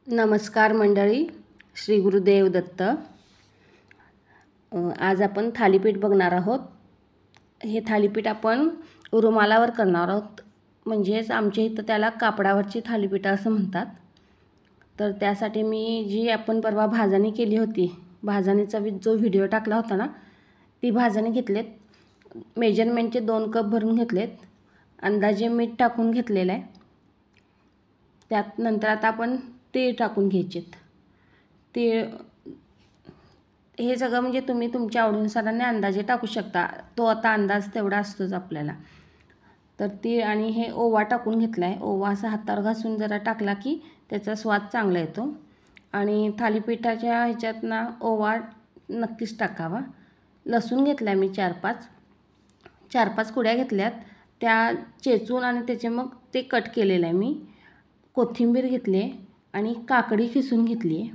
नमस्कार मंडळी, श्री गुरुदेव दत्त। आज आपण थालीपीठ बघणार आहोत। हे थालीपीठ आपण रुमालावर करणार आहोत, म्हणजेच आमच्या इथं त्याला कापडावरची थालीपीठ असं म्हणतात। तर त्यासाठी मी जी आपण परवा भाजणी केली होती, भाजणीचा जो व्हिडिओ टाकला होता ना, ती भाजणी घेतलेत। मेजरमेंटचे 2 कप भरून घेतलेत। अंदाजे मीठ टाकून घेतलेलं आहे। त्यात नंतर आता आपण तीळ टाकून घ्यायचेत। तीळ हे सगळं म्हणजे तुम्ही तुमच्या आवडीनुसाराने अंदाजे टाकू शकता, तो आता अंदाज तेवढा असतोच आपल्याला। तर तीळ आणि हे ओवा टाकून घेतला आहे। ओवा असा हातावर घासून जरा टाकला की त्याचा स्वाद चांगला येतो। आणि थालीपीठाच्या ह्याच्यात ना ओवा नक्कीच टाकावा। लसूण घेतला मी 4-5 कुड्या घेतल्यात, त्या चेचून आणि त्याचे मग ते कट केलेलं आहे मी। कोथिंबीर घेतली आहे आणि काकडी खिसून घेतली आहे।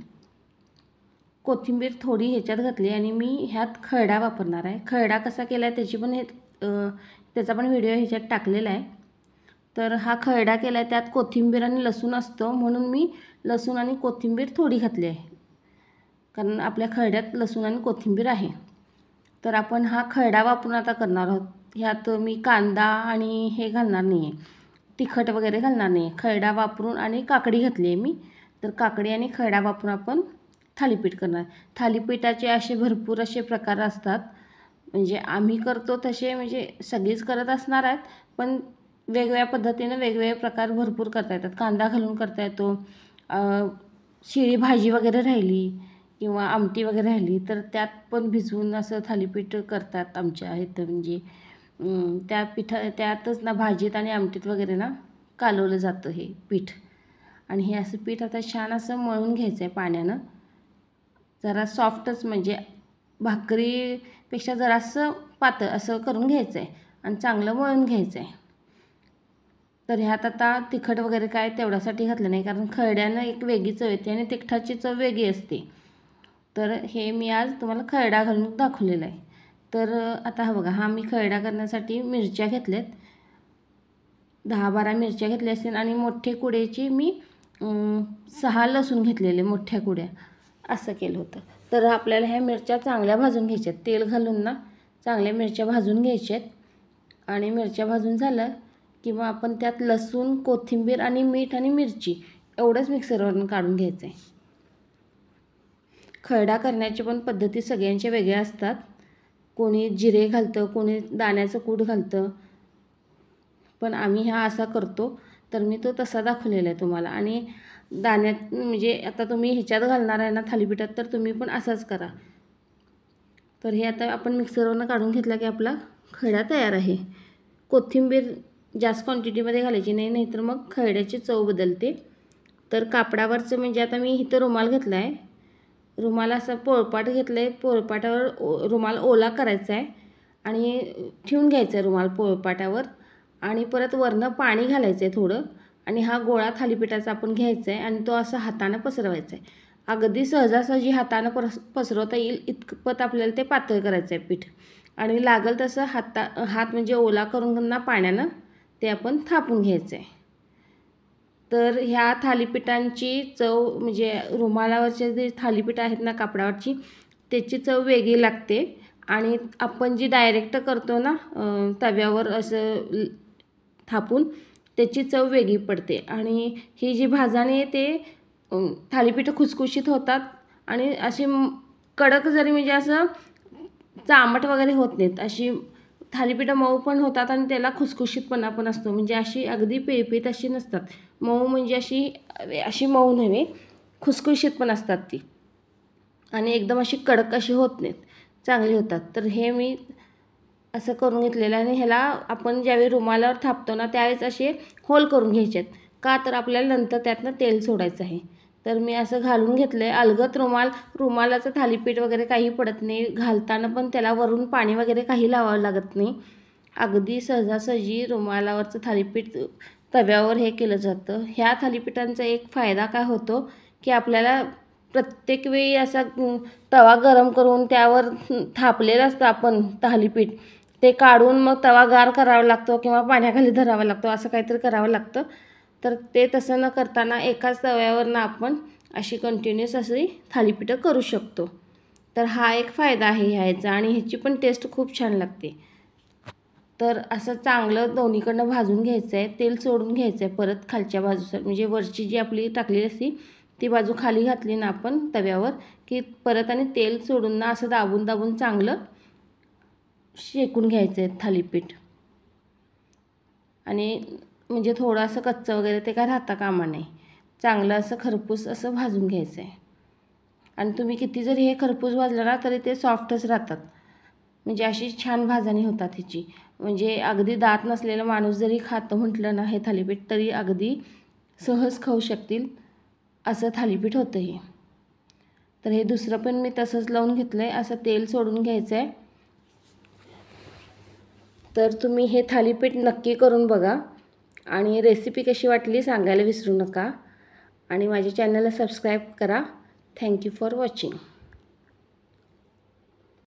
कोथिंबीर थोडी ह्याच्यात घातली आणि मी ह्यात खरडा वापरणार आहे। खरडा कसा केला आहे त्याचा पण व्हिडिओ ह्याच्यात टाकलेला आहे। तर हा खरडा केला आहे, त्यात कोथिंबीर आणि लसूण असतो म्हणून मी लसूण आणि कोथिंबीर थोडी घातली आहे, कारण आपल्या खरड्यात लसूण आणि कोथिंबीर आहे। तर आपण हा खरडा वापरून आता करणार आहोत। ह्यात मी कांदा आणि हे घालणार नाही आहे, तिखट वगैरे घालणार नाही आहे। खरडा वापरून आणि काकडी घातली आहे मी। तर काकडी आणि खरडा वापरून आपण थालीपीठ करणार। थालीपीठाचे असे भरपूर असे प्रकार असतात, म्हणजे आम्ही करतो तसे म्हणजे सगळीच करत असणार आहेत, पण वेगवेगळ्या पद्धतीने वेगवेगळे प्रकार भरपूर करता येतात। कांदा घालून करता येतो, शिळी भाजी वगैरे राहिली किंवा आमटी वगैरे राहिली तर त्यात पण भिजवून असं थालीपीठ करतात आमच्या इथं। म्हणजे त्यातच ना भाजीत आणि आमटीत वगैरे ना कालवलं जातं हे पीठ। आणि हे असं पीठ आता छान असं मळून घ्यायचं आहे पाण्यानं, जरा सॉफ्टच, म्हणजे भाकरीपेक्षा जरासं पातळ असं करून घ्यायचं आहे आणि चांगलं मळून घ्यायचं आहे। तर ह्यात आता तिखट वगैरे काय तेवढ्यासाठी घातलं नाही, कारण खरड्यानं एक वेगळी चव येते आणि तिखटाची चव वेगळी असते। तर हे मी आज तुम्हाला खरडा घालून दाखवलेला आहे। तर आता हा बघा, हा मी खरडा करण्यासाठी मिरच्या घेतल्यात, 10-12 मिरच्या घेतल्या असतील आणि मोठे कुड्याची मी 6 लसूण घेतलेले मोठ्या कुड्या, असं केलं होतं। तर आपल्याला ह्या मिरच्या चांगल्या भाजून घ्यायच्यात, तेल घालून ना चांगल्या मिरच्या भाजून घ्यायच्यात। आणि मिरच्या भाजून झालं की मग आपण त्यात लसूण, कोथिंबीर आणि मीठ आणि मिरची एवढंच मिक्सरवरून काढून घ्यायचं आहे। खरडा करण्याची पण पद्धती सगळ्यांच्या वेगळ्या असतात, कोणी जिरे घालतं, कोणी दाण्याचं कूट घालतं, पण आम्ही हा असा करतो। तर मी तो तसा दाखवलेला आहे तुम्हाला। आणि दाण्यात म्हणजे आता तुम्ही ह्याच्यात घालणार आहे ना थालीपीठात, तर तुम्ही पण असाच करा। तर हे आता आपण मिक्सरवरून काढून घेतला की आपला खरडा तयार आहे। कोथिंबीर जास्त क्वांटिटीमध्ये घालायची नाही, नाहीतर मग खरड्याची चव बदलते। तर कापडावरचं म्हणजे आता मी इथं रुमाल घेतला आहे, रुमाल असा पोळपाट घेतलं आहे, पोळपाटावर रुमाल ओला करायचा आहे आणि ठेवून घ्यायचा आहे रुमाल पोळपाटावर, आणि परत वरनं पाणी घालायचं आहे थोडं, आणि हा गोळा थालीपीठाचा आपण घ्यायचा आहे आणि तो असा हातानं पसरवायचा आहे। अगदी सहजासहजी हातानं पसरवता येईल इतपत आपल्याला ते पातळ करायचं आहे पीठ, आणि लागल तसं हात म्हणजे ओला करून ना पाण्यानं ते आपण थापून घ्यायचं आहे। तर ह्या थालीपीठांची चव म्हणजे रुमालावरचे जे थालीपीठ आहेत ना कापडावरची, त्याची चव वेगळी लागते। आणि आपण जी डायरेक्ट करतो ना तव्यावर असं थापून, त्याची चव वेगळी पडते। आणि ही जी भाजणी आहे ते थालीपीठं खुसखुशीत होतात आणि अशी कडक जरी म्हणजे असं चामट वगैरे होत नाहीत, अशी थालीपीठं मऊ पण होतात आणि त्याला खुसखुशीतपणा पण असतो। म्हणजे अशी अगदी पेळपेळीत अशी नसतात, मऊ म्हणजे अशी मऊ नव्हे, खुसखुशीत पण असतात ती, आणि एकदम अशी कडक अशी होत नाहीत, चांगली होतात। तर हे मी असं करून घेतलेलं आहे। आणि ह्याला आपण ज्यावेळी रुमालावर थापतो ना त्यावेळेस असे होल करून घ्यायचे आहेत, का तर आपल्याला नंतर त्यातनं तेल सोडायचं आहे। तर मी असं घालून घेतलं आहे अलगद रुमालाचं थालीपीठ वगैरे काही पडत नाही, घालताना पण त्याला वरून पाणी वगैरे काही लावावं लागत नाही। अगदी सहजासहजी रुमालावरचं थालीपीठ तव्यावर हे केलं जातं। ह्या थालीपीठांचा एक फायदा काय होतो की आपल्याला प्रत्येक वेळी असा तवा गरम करून त्यावर थापलेलं असतं आपण थालीपीठ, ते काढून मग तवा गार करावा लागतो किंवा पाण्याखाली धरावा लागतो, असं काहीतरी करावं लागतं। तर ते तसं न करताना एकाच तव्यावरनं आपण अशी कंटिन्युअस अशी थालीपीठं करू शकतो. तर हा एक फायदा आहे ह्याचा आणि ह्याची पण टेस्ट खूप छान लागते. तर असं चांगलं दोन्हीकडनं भाजून घ्यायचं आहे, तेल सोडून घ्यायचं आहे परत खालच्या बाजूला, म्हणजे वरची जी आपली टाकलेली असती ती बाजू खाली घातली ना आपण तव्यावर की परत आणि तेल सोडून ना असं दाबून दाबून चांगलं शेकून घ्यायचं आहे थालीपीठ. आणि म्हणजे थोडं असं कच्चं वगैरे ते काय राहता कामा नये, चांगलं असं खरपूस असं भाजून घ्यायचं आहे. आणि तुम्ही किती जरी हे खरपूस भाजलं ना तरी ते सॉफ्टच राहतात, म्हणजे अशी छान भाजणी होतात ह्याची. म्हणजे अगदी दात नसलेला माणूस जरी खातं म्हटलं ना हे थालीपीठ तरी अगदी सहज खाऊ शकतील असं थालीपीठ होतं हे. तर हे दुसरं पण मी तसंच लावून घेतलं आहे, असं तेल सोडून घ्यायचं आहे. तर तुम्ही हे थालीपीठ नक्की करून बघा आणि रेसिपी कशी वाटली सांगायला विसरू नका आणि माझ्या चॅनलला सबस्क्राईब करा. Thank you for watching.